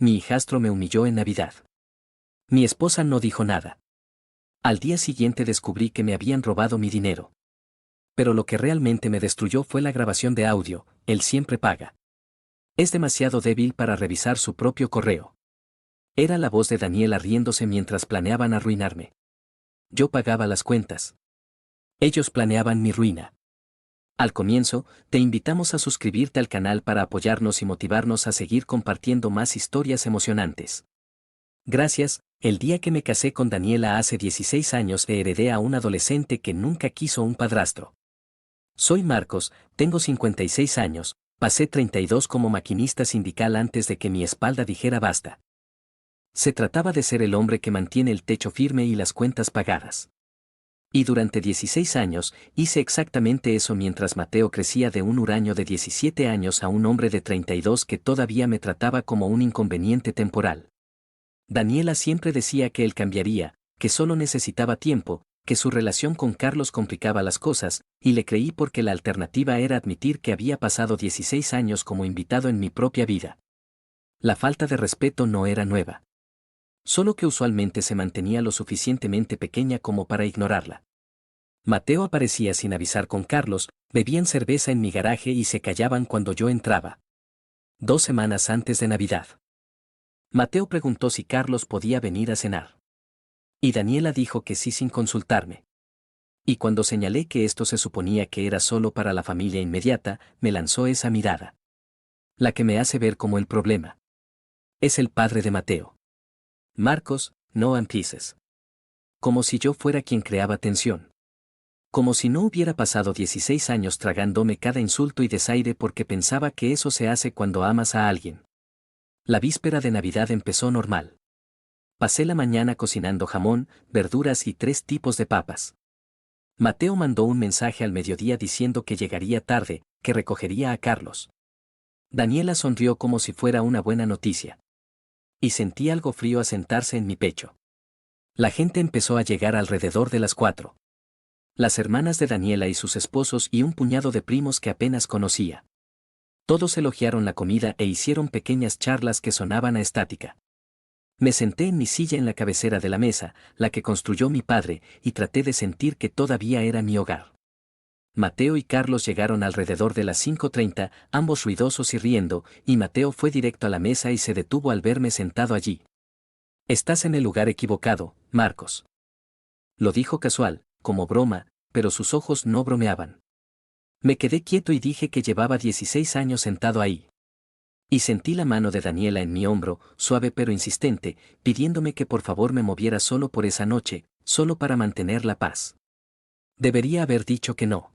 mi hijastro me humilló en Navidad. Mi esposa no dijo nada. Al día siguiente descubrí que me habían robado mi dinero. Pero lo que realmente me destruyó fue la grabación de audio, él siempre paga. Es demasiado débil para revisar su propio correo. Era la voz de Daniela riéndose mientras planeaban arruinarme. Yo pagaba las cuentas. Ellos planeaban mi ruina. Al comienzo, te invitamos a suscribirte al canal para apoyarnos y motivarnos a seguir compartiendo más historias emocionantes. Gracias, el día que me casé con Daniela hace 16 años heredé a un adolescente que nunca quiso un padrastro. Soy Marcos, tengo 56 años, pasé 32 como maquinista sindical antes de que mi espalda dijera basta. Se trataba de ser el hombre que mantiene el techo firme y las cuentas pagadas. Y durante 16 años, hice exactamente eso mientras Mateo crecía de un huraño de 17 años a un hombre de 32 que todavía me trataba como un inconveniente temporal. Daniela siempre decía que él cambiaría, que solo necesitaba tiempo, que su relación con Carlos complicaba las cosas, y le creí porque la alternativa era admitir que había pasado 16 años como invitado en mi propia vida. La falta de respeto no era nueva. Solo que usualmente se mantenía lo suficientemente pequeña como para ignorarla. Mateo aparecía sin avisar con Carlos, bebían cerveza en mi garaje y se callaban cuando yo entraba. 2 semanas antes de Navidad. Mateo preguntó si Carlos podía venir a cenar. Y Daniela dijo que sí sin consultarme. Y cuando señalé que esto se suponía que era solo para la familia inmediata, me lanzó esa mirada. La que me hace ver como el problema. Es el padre de Mateo. Marcos, no empieces. Como si yo fuera quien creaba tensión. Como si no hubiera pasado 16 años tragándome cada insulto y desaire porque pensaba que eso se hace cuando amas a alguien. La víspera de Navidad empezó normal. Pasé la mañana cocinando jamón, verduras y 3 tipos de papas. Mateo mandó un mensaje al mediodía diciendo que llegaría tarde, que recogería a Carlos. Daniela sonrió como si fuera una buena noticia. Y sentí algo frío asentarse en mi pecho. La gente empezó a llegar alrededor de las 4. Las hermanas de Daniela y sus esposos y un puñado de primos que apenas conocía. Todos elogiaron la comida e hicieron pequeñas charlas que sonaban a estática. Me senté en mi silla en la cabecera de la mesa, la que construyó mi padre, y traté de sentir que todavía era mi hogar. Mateo y Carlos llegaron alrededor de las 5:30, ambos ruidosos y riendo, y Mateo fue directo a la mesa y se detuvo al verme sentado allí. Estás en el lugar equivocado, Marcos. Lo dijo casual, como broma, pero sus ojos no bromeaban. Me quedé quieto y dije que llevaba 16 años sentado ahí. Y sentí la mano de Daniela en mi hombro, suave pero insistente, pidiéndome que por favor me moviera solo por esa noche, solo para mantener la paz. Debería haber dicho que no.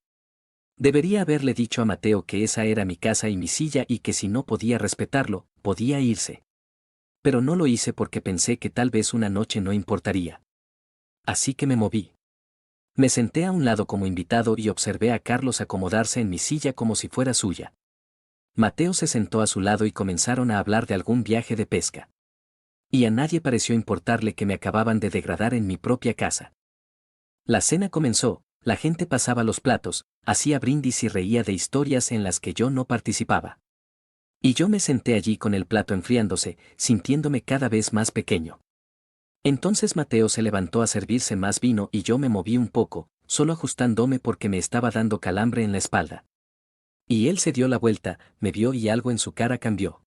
Debería haberle dicho a Mateo que esa era mi casa y mi silla y que si no podía respetarlo, podía irse. Pero no lo hice porque pensé que tal vez una noche no importaría. Así que me moví. Me senté a un lado como invitado y observé a Carlos acomodarse en mi silla como si fuera suya. Mateo se sentó a su lado y comenzaron a hablar de algún viaje de pesca. Y a nadie pareció importarle que me acababan de degradar en mi propia casa. La cena comenzó, la gente pasaba los platos, hacía brindis y reía de historias en las que yo no participaba. Y yo me senté allí con el plato enfriándose, sintiéndome cada vez más pequeño. Entonces Mateo se levantó a servirse más vino y yo me moví un poco, solo ajustándome porque me estaba dando calambre en la espalda. Y él se dio la vuelta, me vio y algo en su cara cambió.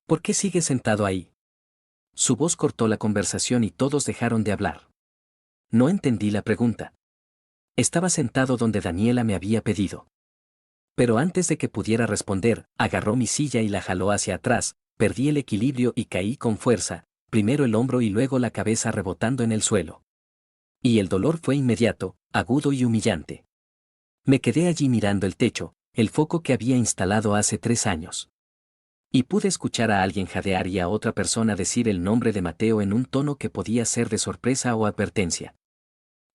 ¿Por qué sigue sentado ahí? Su voz cortó la conversación y todos dejaron de hablar. No entendí la pregunta. Estaba sentado donde Daniela me había pedido. Pero antes de que pudiera responder, agarró mi silla y la jaló hacia atrás, perdí el equilibrio y caí con fuerza, primero el hombro y luego la cabeza rebotando en el suelo. Y el dolor fue inmediato, agudo y humillante. Me quedé allí mirando el techo, el foco que había instalado hace 3 años. Y pude escuchar a alguien jadear y a otra persona decir el nombre de Mateo en un tono que podía ser de sorpresa o advertencia.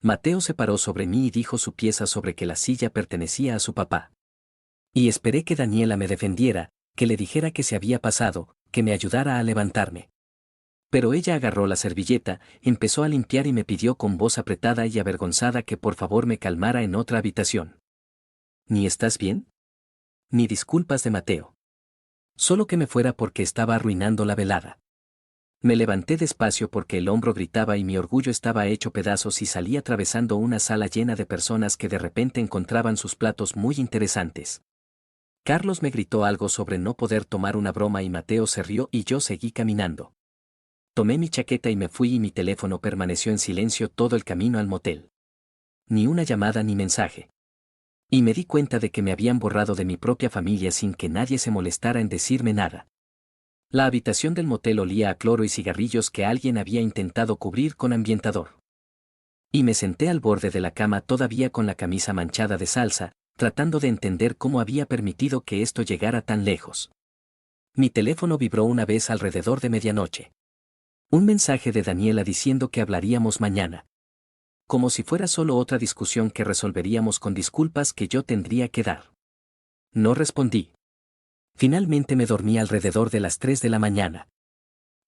Mateo se paró sobre mí y dijo su pieza sobre que la silla pertenecía a su papá. Y esperé que Daniela me defendiera, que le dijera que se había pasado, que me ayudara a levantarme. Pero ella agarró la servilleta, empezó a limpiar y me pidió con voz apretada y avergonzada que por favor me calmara en otra habitación. ¿Ni estás bien? Ni disculpas de Mateo. Solo que me fuera porque estaba arruinando la velada. Me levanté despacio porque el hombro gritaba y mi orgullo estaba hecho pedazos y salí atravesando una sala llena de personas que de repente encontraban sus platos muy interesantes. Carlos me gritó algo sobre no poder tomar una broma y Mateo se rió y yo seguí caminando. Tomé mi chaqueta y me fui y mi teléfono permaneció en silencio todo el camino al motel. Ni una llamada ni mensaje. Y me di cuenta de que me habían borrado de mi propia familia sin que nadie se molestara en decirme nada. La habitación del motel olía a cloro y cigarrillos que alguien había intentado cubrir con ambientador. Y me senté al borde de la cama todavía con la camisa manchada de salsa, tratando de entender cómo había permitido que esto llegara tan lejos. Mi teléfono vibró una vez alrededor de medianoche. Un mensaje de Daniela diciendo que hablaríamos mañana. Como si fuera solo otra discusión que resolveríamos con disculpas que yo tendría que dar. No respondí. Finalmente me dormí alrededor de las 3 de la mañana.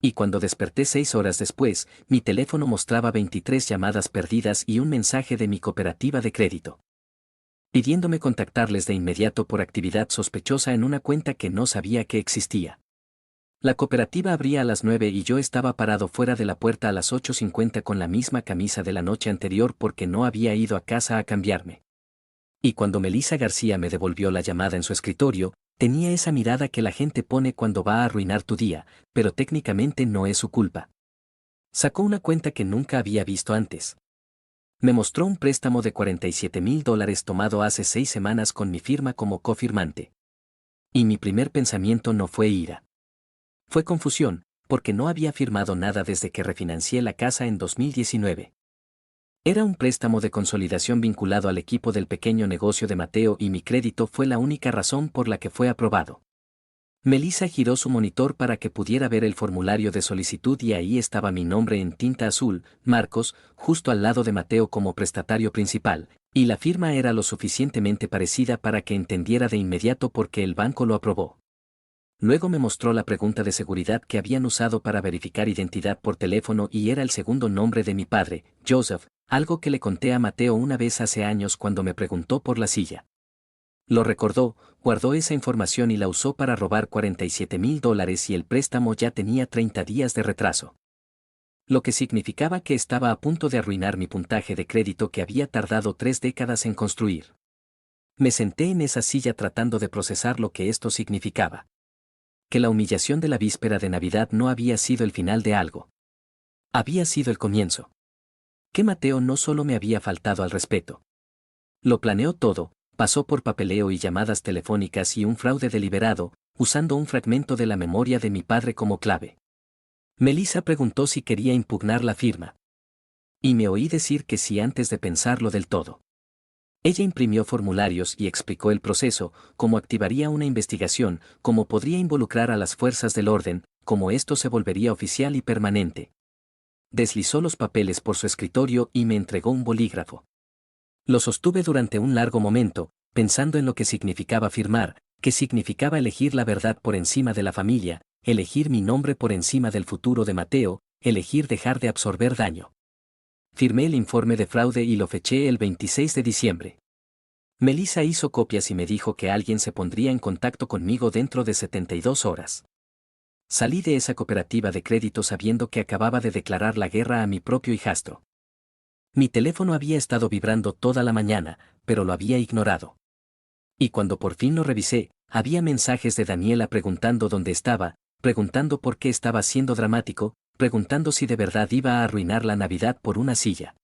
Y cuando desperté 6 horas después, mi teléfono mostraba 23 llamadas perdidas y un mensaje de mi cooperativa de crédito, pidiéndome contactarles de inmediato por actividad sospechosa en una cuenta que no sabía que existía. La cooperativa abría a las 9 y yo estaba parado fuera de la puerta a las 8:50 con la misma camisa de la noche anterior porque no había ido a casa a cambiarme. Y cuando Melissa García me devolvió la llamada en su escritorio, tenía esa mirada que la gente pone cuando va a arruinar tu día, pero técnicamente no es su culpa. Sacó una cuenta que nunca había visto antes. Me mostró un préstamo de $47,000 tomado hace 6 semanas con mi firma como cofirmante. Y mi primer pensamiento no fue ira. Fue confusión, porque no había firmado nada desde que refinancié la casa en 2019. Era un préstamo de consolidación vinculado al equipo del pequeño negocio de Mateo y mi crédito fue la única razón por la que fue aprobado. Melissa giró su monitor para que pudiera ver el formulario de solicitud y ahí estaba mi nombre en tinta azul, Marcos, justo al lado de Mateo como prestatario principal, y la firma era lo suficientemente parecida para que entendiera de inmediato por qué el banco lo aprobó. Luego me mostró la pregunta de seguridad que habían usado para verificar identidad por teléfono y era el segundo nombre de mi padre, Joseph, algo que le conté a Mateo una vez hace años cuando me preguntó por la silla. Lo recordó, guardó esa información y la usó para robar $47,000 y el préstamo ya tenía 30 días de retraso. Lo que significaba que estaba a punto de arruinar mi puntaje de crédito que había tardado 3 décadas en construir. Me senté en esa silla tratando de procesar lo que esto significaba. Que la humillación de la víspera de Navidad no había sido el final de algo. Había sido el comienzo. Que Mateo no solo me había faltado al respeto. Lo planeó todo, pasó por papeleo y llamadas telefónicas y un fraude deliberado, usando un fragmento de la memoria de mi padre como clave. Melissa preguntó si quería impugnar la firma. Y me oí decir que sí antes de pensarlo del todo. Ella imprimió formularios y explicó el proceso, cómo activaría una investigación, cómo podría involucrar a las fuerzas del orden, cómo esto se volvería oficial y permanente. Deslizó los papeles por su escritorio y me entregó un bolígrafo. Lo sostuve durante un largo momento, pensando en lo que significaba firmar, qué significaba elegir la verdad por encima de la familia, elegir mi nombre por encima del futuro de Mateo, elegir dejar de absorber daño. Firmé el informe de fraude y lo feché el 26 de diciembre. Melissa hizo copias y me dijo que alguien se pondría en contacto conmigo dentro de 72 horas. Salí de esa cooperativa de crédito sabiendo que acababa de declarar la guerra a mi propio hijastro. Mi teléfono había estado vibrando toda la mañana, pero lo había ignorado. Y cuando por fin lo revisé, había mensajes de Daniela preguntando dónde estaba, preguntando por qué estaba siendo dramático, preguntando si de verdad iba a arruinar la Navidad por una silla.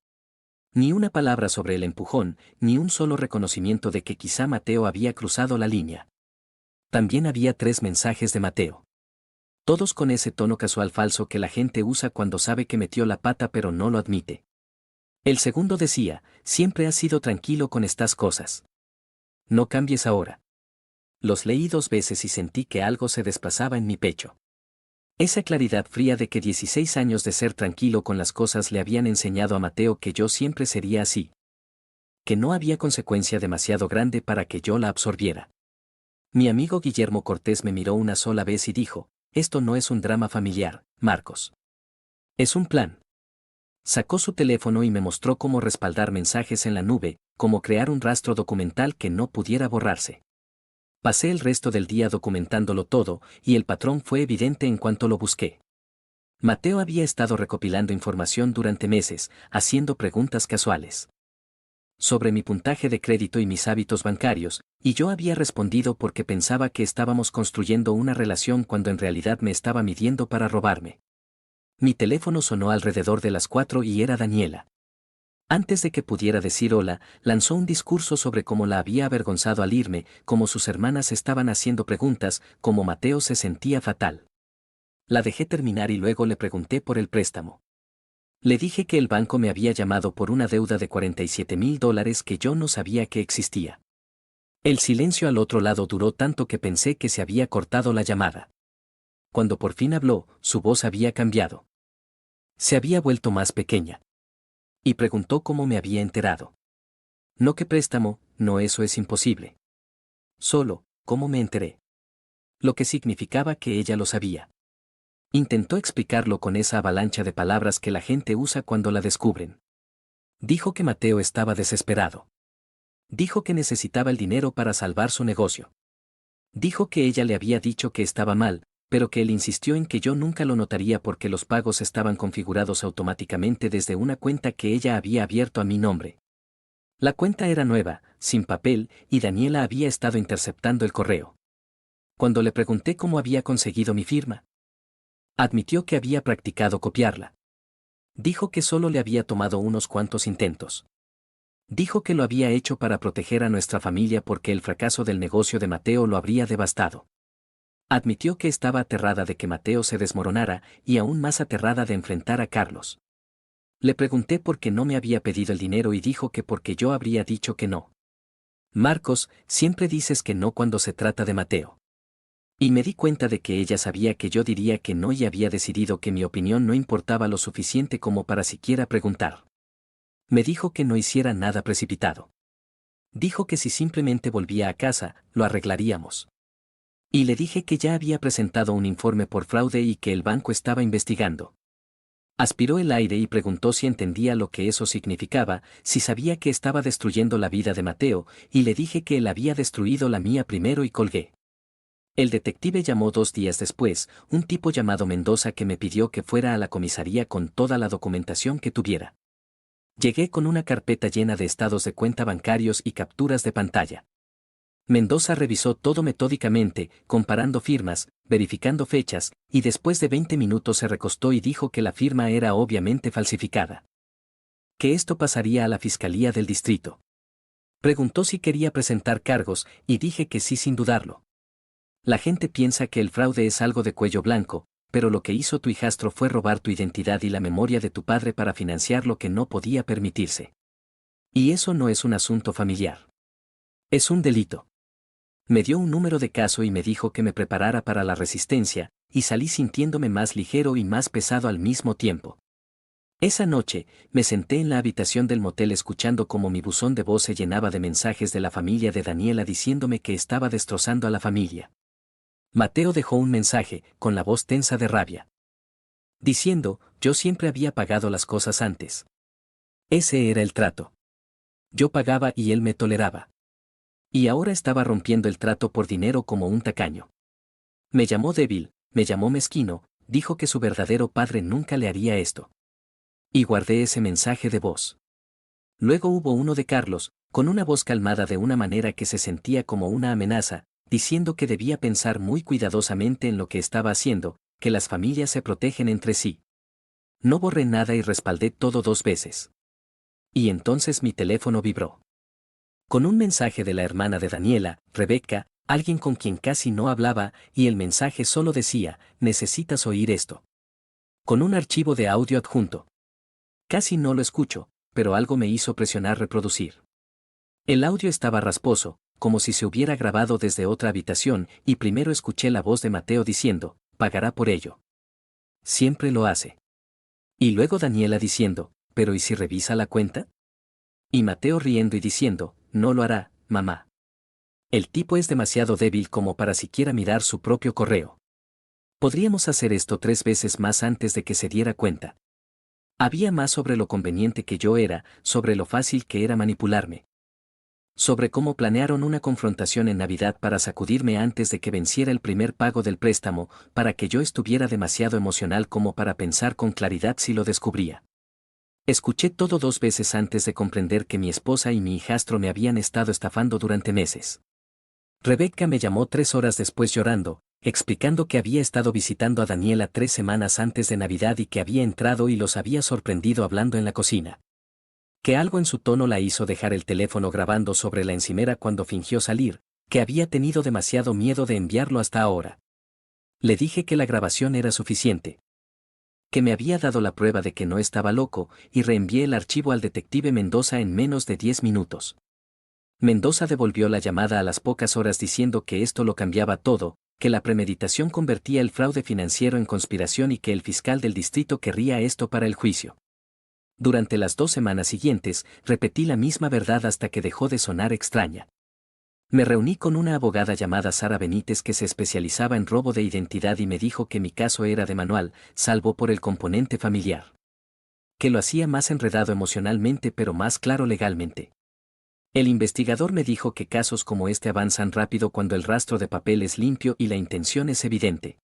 Ni una palabra sobre el empujón, ni un solo reconocimiento de que quizá Mateo había cruzado la línea. También había 3 mensajes de Mateo. Todos con ese tono casual falso que la gente usa cuando sabe que metió la pata pero no lo admite. El segundo decía, siempre has sido tranquilo con estas cosas. No cambies ahora. Los leí 2 veces y sentí que algo se desplazaba en mi pecho. Esa claridad fría de que 16 años de ser tranquilo con las cosas le habían enseñado a Mateo que yo siempre sería así. Que no había consecuencia demasiado grande para que yo la absorbiera. Mi amigo Guillermo Cortés me miró una sola vez y dijo, esto no es un drama familiar, Marcos. Es un plan. Sacó su teléfono y me mostró cómo respaldar mensajes en la nube, cómo crear un rastro documental que no pudiera borrarse. Pasé el resto del día documentándolo todo, y el patrón fue evidente en cuanto lo busqué. Mateo había estado recopilando información durante meses, haciendo preguntas casuales sobre mi puntaje de crédito y mis hábitos bancarios, y yo había respondido porque pensaba que estábamos construyendo una relación cuando en realidad me estaba midiendo para robarme. Mi teléfono sonó alrededor de las 4 y era Daniela. Antes de que pudiera decir hola, lanzó un discurso sobre cómo la había avergonzado al irme, cómo sus hermanas estaban haciendo preguntas, cómo Mateo se sentía fatal. La dejé terminar y luego le pregunté por el préstamo. Le dije que el banco me había llamado por una deuda de $47,000 que yo no sabía que existía. El silencio al otro lado duró tanto que pensé que se había cortado la llamada. Cuando por fin habló, su voz había cambiado. Se había vuelto más pequeña. Y preguntó cómo me había enterado. No qué préstamo, no, eso es imposible. Solo, cómo me enteré. Lo que significaba que ella lo sabía. Intentó explicarlo con esa avalancha de palabras que la gente usa cuando la descubren. Dijo que Mateo estaba desesperado. Dijo que necesitaba el dinero para salvar su negocio. Dijo que ella le había dicho que estaba mal, pero que él insistió en que yo nunca lo notaría porque los pagos estaban configurados automáticamente desde una cuenta que ella había abierto a mi nombre. La cuenta era nueva, sin papel, y Daniela había estado interceptando el correo. Cuando le pregunté cómo había conseguido mi firma, admitió que había practicado copiarla. Dijo que solo le había tomado unos cuantos intentos. Dijo que lo había hecho para proteger a nuestra familia porque el fracaso del negocio de Mateo lo habría devastado. Admitió que estaba aterrada de que Mateo se desmoronara y aún más aterrada de enfrentar a Carlos. Le pregunté por qué no me había pedido el dinero y dijo que porque yo habría dicho que no. Marcos, siempre dices que no cuando se trata de Mateo. Y me di cuenta de que ella sabía que yo diría que no y había decidido que mi opinión no importaba lo suficiente como para siquiera preguntar. Me dijo que no hiciera nada precipitado. Dijo que si simplemente volvía a casa, lo arreglaríamos. Y le dije que ya había presentado un informe por fraude y que el banco estaba investigando. Aspiró el aire y preguntó si entendía lo que eso significaba, si sabía que estaba destruyendo la vida de Mateo, y le dije que él había destruido la mía primero y colgué. El detective llamó 2 días después, un tipo llamado Mendoza que me pidió que fuera a la comisaría con toda la documentación que tuviera. Llegué con una carpeta llena de estados de cuenta bancarios y capturas de pantalla. Mendoza revisó todo metódicamente, comparando firmas, verificando fechas, y después de 20 minutos se recostó y dijo que la firma era obviamente falsificada. Que esto pasaría a la Fiscalía del Distrito. Preguntó si quería presentar cargos, y dije que sí sin dudarlo. La gente piensa que el fraude es algo de cuello blanco, pero lo que hizo tu hijastro fue robar tu identidad y la memoria de tu padre para financiar lo que no podía permitirse. Y eso no es un asunto familiar. Es un delito. Me dio un número de caso y me dijo que me preparara para la resistencia, y salí sintiéndome más ligero y más pesado al mismo tiempo. Esa noche, me senté en la habitación del motel escuchando cómo mi buzón de voz se llenaba de mensajes de la familia de Daniela diciéndome que estaba destrozando a la familia. Mateo dejó un mensaje, con la voz tensa de rabia. Diciendo, yo siempre había pagado las cosas antes. Ese era el trato. Yo pagaba y él me toleraba. Y ahora estaba rompiendo el trato por dinero como un tacaño. Me llamó débil, me llamó mezquino, dijo que su verdadero padre nunca le haría esto. Y guardé ese mensaje de voz. Luego hubo uno de Carlos, con una voz calmada de una manera que se sentía como una amenaza, diciendo que debía pensar muy cuidadosamente en lo que estaba haciendo, que las familias se protegen entre sí. No borré nada y respaldé todo 2 veces. Y entonces mi teléfono vibró. Con un mensaje de la hermana de Daniela, Rebeca, alguien con quien casi no hablaba, y el mensaje solo decía, necesitas oír esto. Con un archivo de audio adjunto. Casi no lo escucho, pero algo me hizo presionar reproducir. El audio estaba rasposo, como si se hubiera grabado desde otra habitación, y primero escuché la voz de Mateo diciendo, pagará por ello. Siempre lo hace. Y luego Daniela diciendo, ¿pero y si revisa la cuenta? Y Mateo riendo y diciendo, no lo hará, mamá. El tipo es demasiado débil como para siquiera mirar su propio correo. Podríamos hacer esto 3 veces más antes de que se diera cuenta. Había más sobre lo conveniente que yo era, sobre lo fácil que era manipularme. Sobre cómo planearon una confrontación en Navidad para sacudirme antes de que venciera el primer pago del préstamo, para que yo estuviera demasiado emocional como para pensar con claridad si lo descubría. Escuché todo 2 veces antes de comprender que mi esposa y mi hijastro me habían estado estafando durante meses. Rebecca me llamó 3 horas después llorando, explicando que había estado visitando a Daniela 3 semanas antes de Navidad y que había entrado y los había sorprendido hablando en la cocina. Que algo en su tono la hizo dejar el teléfono grabando sobre la encimera cuando fingió salir, que había tenido demasiado miedo de enviarlo hasta ahora. Le dije que la grabación era suficiente, que me había dado la prueba de que no estaba loco, y reenvié el archivo al detective Mendoza en menos de 10 minutos. Mendoza devolvió la llamada a las pocas horas diciendo que esto lo cambiaba todo, que la premeditación convertía el fraude financiero en conspiración y que el fiscal del distrito querría esto para el juicio. Durante las 2 semanas siguientes, repetí la misma verdad hasta que dejó de sonar extraña. Me reuní con una abogada llamada Sara Benítez que se especializaba en robo de identidad y me dijo que mi caso era de manual, salvo por el componente familiar. Que lo hacía más enredado emocionalmente pero más claro legalmente. El investigador me dijo que casos como este avanzan rápido cuando el rastro de papel es limpio y la intención es evidente.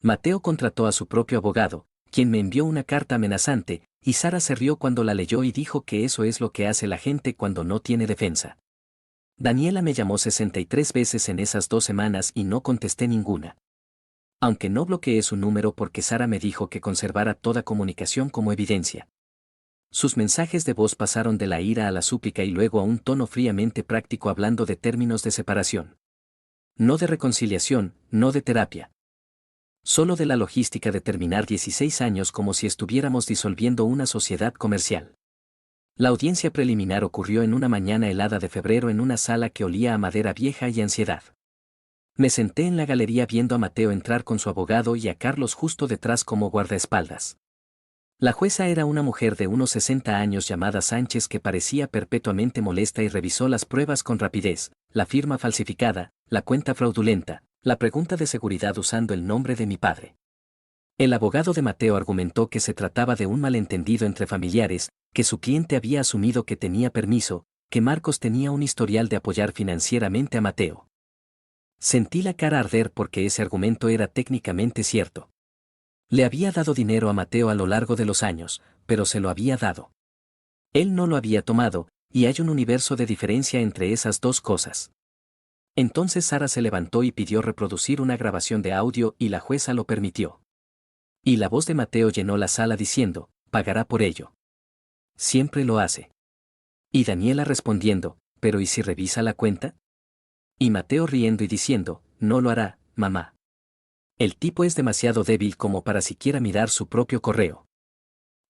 Mateo contrató a su propio abogado, quien me envió una carta amenazante, y Sara se rió cuando la leyó y dijo que eso es lo que hace la gente cuando no tiene defensa. Daniela me llamó 63 veces en esas 2 semanas y no contesté ninguna. Aunque no bloqueé su número porque Sara me dijo que conservara toda comunicación como evidencia. Sus mensajes de voz pasaron de la ira a la súplica y luego a un tono fríamente práctico hablando de términos de separación. No de reconciliación, no de terapia. Solo de la logística de terminar 16 años como si estuviéramos disolviendo una sociedad comercial. La audiencia preliminar ocurrió en una mañana helada de febrero en una sala que olía a madera vieja y ansiedad. Me senté en la galería viendo a Mateo entrar con su abogado y a Carlos justo detrás como guardaespaldas. La jueza era una mujer de unos 60 años llamada Sánchez que parecía perpetuamente molesta y revisó las pruebas con rapidez, la firma falsificada, la cuenta fraudulenta, la pregunta de seguridad usando el nombre de mi padre. El abogado de Mateo argumentó que se trataba de un malentendido entre familiares, que su cliente había asumido que tenía permiso, que Marcos tenía un historial de apoyar financieramente a Mateo. Sentí la cara arder porque ese argumento era técnicamente cierto. Le había dado dinero a Mateo a lo largo de los años, pero se lo había dado. Él no lo había tomado, y hay un universo de diferencia entre esas dos cosas. Entonces Sara se levantó y pidió reproducir una grabación de audio y la jueza lo permitió. Y la voz de Mateo llenó la sala diciendo, pagará por ello. Siempre lo hace. Y Daniela respondiendo, ¿pero y si revisa la cuenta? Y Mateo riendo y diciendo, no lo hará, mamá. El tipo es demasiado débil como para siquiera mirar su propio correo.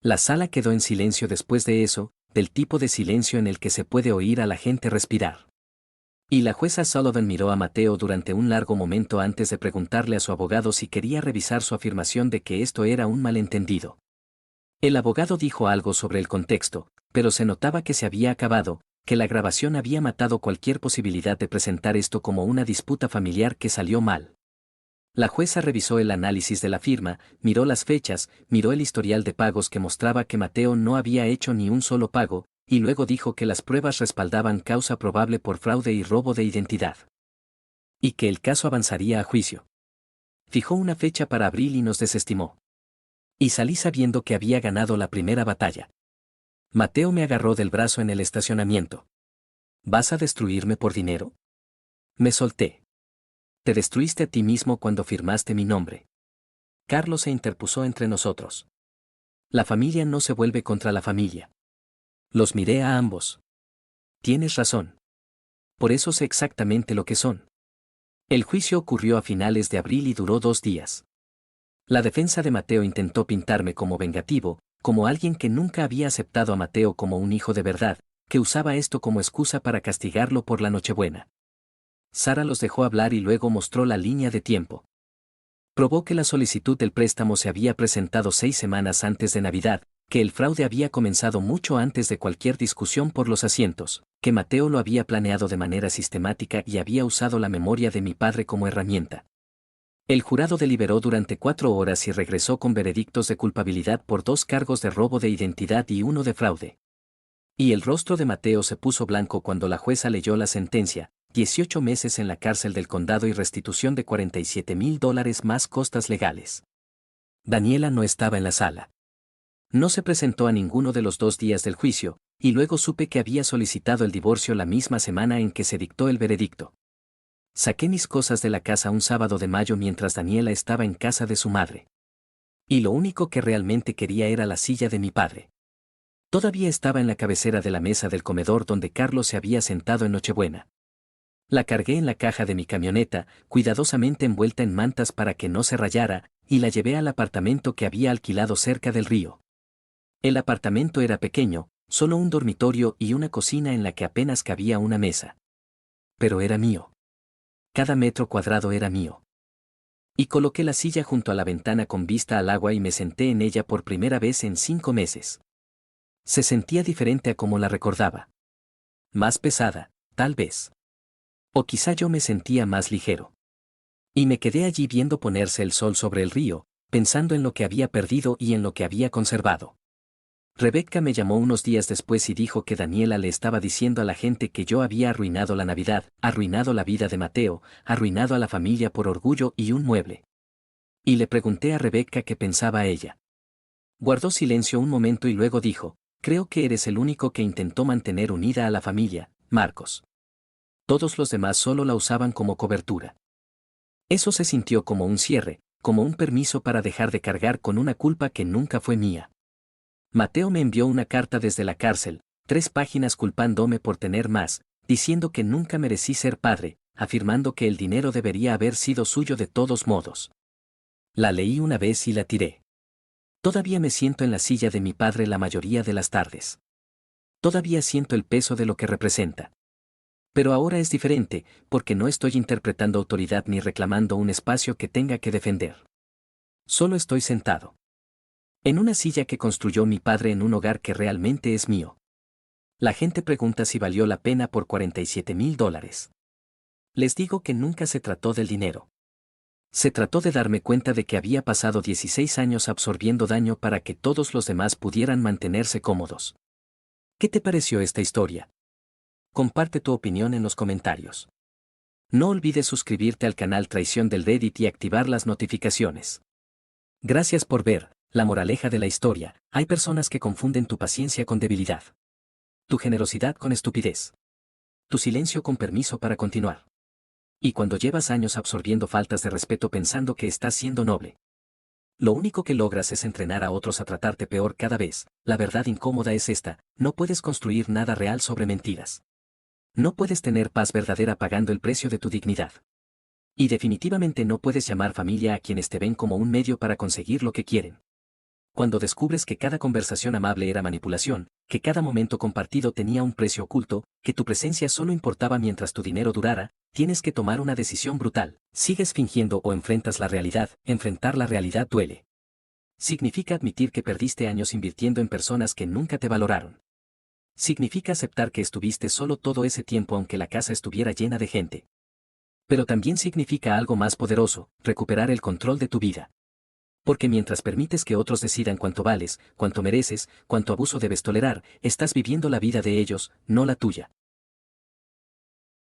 La sala quedó en silencio después de eso, del tipo de silencio en el que se puede oír a la gente respirar. Y la jueza Sullivan miró a Mateo durante un largo momento antes de preguntarle a su abogado si quería revisar su afirmación de que esto era un malentendido. El abogado dijo algo sobre el contexto, pero se notaba que se había acabado, que la grabación había matado cualquier posibilidad de presentar esto como una disputa familiar que salió mal. La jueza revisó el análisis de la firma, miró las fechas, miró el historial de pagos que mostraba que Mateo no había hecho ni un solo pago, y luego dijo que las pruebas respaldaban causa probable por fraude y robo de identidad. Y que el caso avanzaría a juicio. Fijó una fecha para abril y nos desestimó. Y salí sabiendo que había ganado la primera batalla. Mateo me agarró del brazo en el estacionamiento. ¿Vas a destruirme por dinero? Me solté. Te destruiste a ti mismo cuando firmaste mi nombre. Carlos se interpuso entre nosotros. La familia no se vuelve contra la familia. Los miré a ambos. Tienes razón. Por eso sé exactamente lo que son. El juicio ocurrió a finales de abril y duró 2 días. La defensa de Mateo intentó pintarme como vengativo, como alguien que nunca había aceptado a Mateo como un hijo de verdad, que usaba esto como excusa para castigarlo por la Nochebuena. Sara los dejó hablar y luego mostró la línea de tiempo. Probó que la solicitud del préstamo se había presentado 6 semanas antes de Navidad, que el fraude había comenzado mucho antes de cualquier discusión por los asientos, que Mateo lo había planeado de manera sistemática y había usado la memoria de mi padre como herramienta. El jurado deliberó durante 4 horas y regresó con veredictos de culpabilidad por 2 cargos de robo de identidad y 1 de fraude. Y el rostro de Mateo se puso blanco cuando la jueza leyó la sentencia: 18 meses en la cárcel del condado y restitución de $47,000 más costas legales. Daniela no estaba en la sala. No se presentó a ninguno de los 2 días del juicio, y luego supe que había solicitado el divorcio la misma semana en que se dictó el veredicto. Saqué mis cosas de la casa un sábado de mayo mientras Daniela estaba en casa de su madre. Y lo único que realmente quería era la silla de mi padre. Todavía estaba en la cabecera de la mesa del comedor donde Carlos se había sentado en Nochebuena. La cargué en la caja de mi camioneta, cuidadosamente envuelta en mantas para que no se rayara, y la llevé al apartamento que había alquilado cerca del río. El apartamento era pequeño, solo un dormitorio y una cocina en la que apenas cabía una mesa. Pero era mío. Cada metro cuadrado era mío. Y coloqué la silla junto a la ventana con vista al agua y me senté en ella por primera vez en 5 meses. Se sentía diferente a como la recordaba. Más pesada, tal vez. O quizá yo me sentía más ligero. Y me quedé allí viendo ponerse el sol sobre el río, pensando en lo que había perdido y en lo que había conservado. Rebecca me llamó unos días después y dijo que Daniela le estaba diciendo a la gente que yo había arruinado la Navidad, arruinado la vida de Mateo, arruinado a la familia por orgullo y un mueble. Y le pregunté a Rebecca qué pensaba ella. Guardó silencio un momento y luego dijo: creo que eres el único que intentó mantener unida a la familia, Marcos. Todos los demás solo la usaban como cobertura. Eso se sintió como un cierre, como un permiso para dejar de cargar con una culpa que nunca fue mía. Mateo me envió una carta desde la cárcel, 3 páginas culpándome por tener más, diciendo que nunca merecí ser padre, afirmando que el dinero debería haber sido suyo de todos modos. La leí una vez y la tiré. Todavía me siento en la silla de mi padre la mayoría de las tardes. Todavía siento el peso de lo que representa. Pero ahora es diferente, porque no estoy interpretando autoridad ni reclamando un espacio que tenga que defender. Solo estoy sentado en una silla que construyó mi padre en un hogar que realmente es mío. La gente pregunta si valió la pena por $47,000. Les digo que nunca se trató del dinero. Se trató de darme cuenta de que había pasado 16 años absorbiendo daño para que todos los demás pudieran mantenerse cómodos. ¿Qué te pareció esta historia? Comparte tu opinión en los comentarios. No olvides suscribirte al canal Traición del Reddit y activar las notificaciones. Gracias por ver. La moraleja de la historia: hay personas que confunden tu paciencia con debilidad. Tu generosidad con estupidez. Tu silencio con permiso para continuar. Y cuando llevas años absorbiendo faltas de respeto pensando que estás siendo noble, lo único que logras es entrenar a otros a tratarte peor cada vez. La verdad incómoda es esta: no puedes construir nada real sobre mentiras. No puedes tener paz verdadera pagando el precio de tu dignidad. Y definitivamente no puedes llamar familia a quienes te ven como un medio para conseguir lo que quieren. Cuando descubres que cada conversación amable era manipulación, que cada momento compartido tenía un precio oculto, que tu presencia solo importaba mientras tu dinero durara, tienes que tomar una decisión brutal. ¿Sigues fingiendo o enfrentas la realidad? Enfrentar la realidad duele. Significa admitir que perdiste años invirtiendo en personas que nunca te valoraron. Significa aceptar que estuviste solo todo ese tiempo aunque la casa estuviera llena de gente. Pero también significa algo más poderoso: recuperar el control de tu vida. Porque mientras permites que otros decidan cuánto vales, cuánto mereces, cuánto abuso debes tolerar, estás viviendo la vida de ellos, no la tuya.